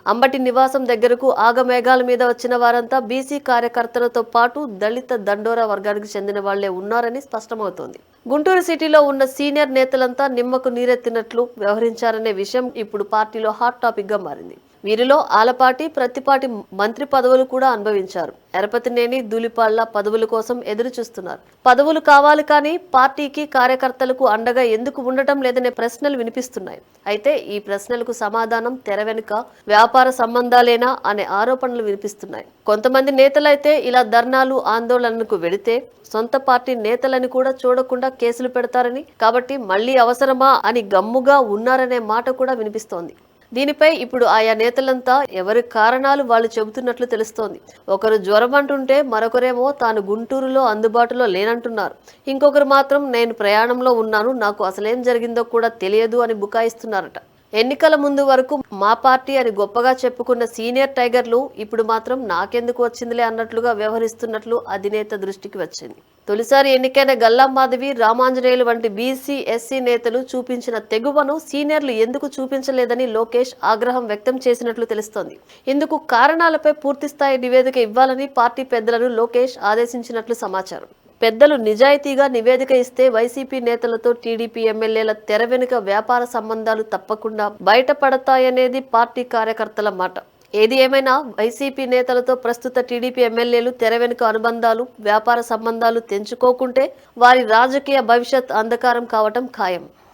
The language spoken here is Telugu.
అంబటి నివాసం దగ్గరకు ఆగమేఘాల మీద వచ్చిన వారంతా బీసీ కార్యకర్తలతో పాటు దళిత దండోరా వర్గానికి చెందిన వాళ్లే ఉన్నారని స్పష్టమవుతోంది. గుంటూరు సిటీలో ఉన్న సీనియర్ నేతలంతా నిమ్మకు నీరెత్తినట్లు వ్యవహరించారనే విషయం ఇప్పుడు పార్టీలో హాట్ టాపిక్ గా మారింది. వీరిలో ఆలపాటి, ప్రత్తిపాటి మంత్రి పదవులు కూడా అనుభవించారు. ఎరపతినేని, ధూళిపాళ్ల పదవుల కోసం ఎదురు చూస్తున్నారు. పదవులు కావాలి కానీ పార్టీకి, కార్యకర్తలకు అండగా ఎందుకు ఉండటం లేదనే ప్రశ్నలు వినిపిస్తున్నాయి. అయితే ఈ ప్రశ్నలకు సమాధానం తెర వెనుక వ్యాపార సంబంధాలేనా అనే ఆరోపణలు వినిపిస్తున్నాయి. కొంతమంది నేతలైతే ఇలా ధర్నాలు, ఆందోళనలకు వెడితే సొంత పార్టీ నేతలని కూడా చూడకుండా కేసులు పెడతారని, కాబట్టి మళ్లీ అవసరమా అని గమ్ముగా ఉన్నారనే మాట కూడా వినిపిస్తోంది. దీనిపై ఇప్పుడు ఆయా నేతలంతా ఎవరి కారణాలు వాళ్ళు చెబుతున్నట్లు తెలుస్తోంది. ఒకరు జ్వరం అంటుంటే మరొకరేమో తాను గుంటూరులో అందుబాటులో లేనంటున్నారు. ఇంకొకరు మాత్రం నేను ప్రయాణంలో ఉన్నాను, నాకు అసలేం జరిగిందో కూడా తెలియదు అని బుకాయిస్తున్నారట. ఎన్నికల ముందు వరకు మా పార్టీ అని గొప్పగా చెప్పుకున్న సీనియర్ టైగర్లు ఇప్పుడు మాత్రం నాకెందుకు వచ్చిందిలే అన్నట్లుగా వ్యవహరిస్తున్నట్లు అధినేత దృష్టికి వచ్చింది. తొలిసారి ఎన్నికైన గల్లా మాధవి, రామాంజనేయులు వంటి బీసీ, ఎస్సీ నేతలు చూపించిన తెగువను సీనియర్లు ఎందుకు చూపించలేదని లోకేష్ ఆగ్రహం వ్యక్తం చేసినట్లు తెలుస్తోంది. ఇందుకు కారణాలపై పూర్తిస్థాయి నివేదిక ఇవ్వాలని పార్టీ పెద్దలను లోకేష్ ఆదేశించినట్లు సమాచారం. పెద్దలు నిజాయితీగా నివేదిక ఇస్తే వైసీపీ నేతలతో టీడీపీ ఎమ్మెల్యేల తెర వెనుక వ్యాపార సంబంధాలు తప్పకుండా బయటపడతాయనేది పార్టీ కార్యకర్తల మాట. ఏది ఏమైనా వైసీపీ నేతలతో ప్రస్తుత టీడీపీ ఎమ్మెల్యేలు తెర వెనుక అనుబంధాలు, వ్యాపార సంబంధాలు తెంచుకోకుంటే వారి రాజకీయ భవిష్యత్ అంధకారం కావటం ఖాయం.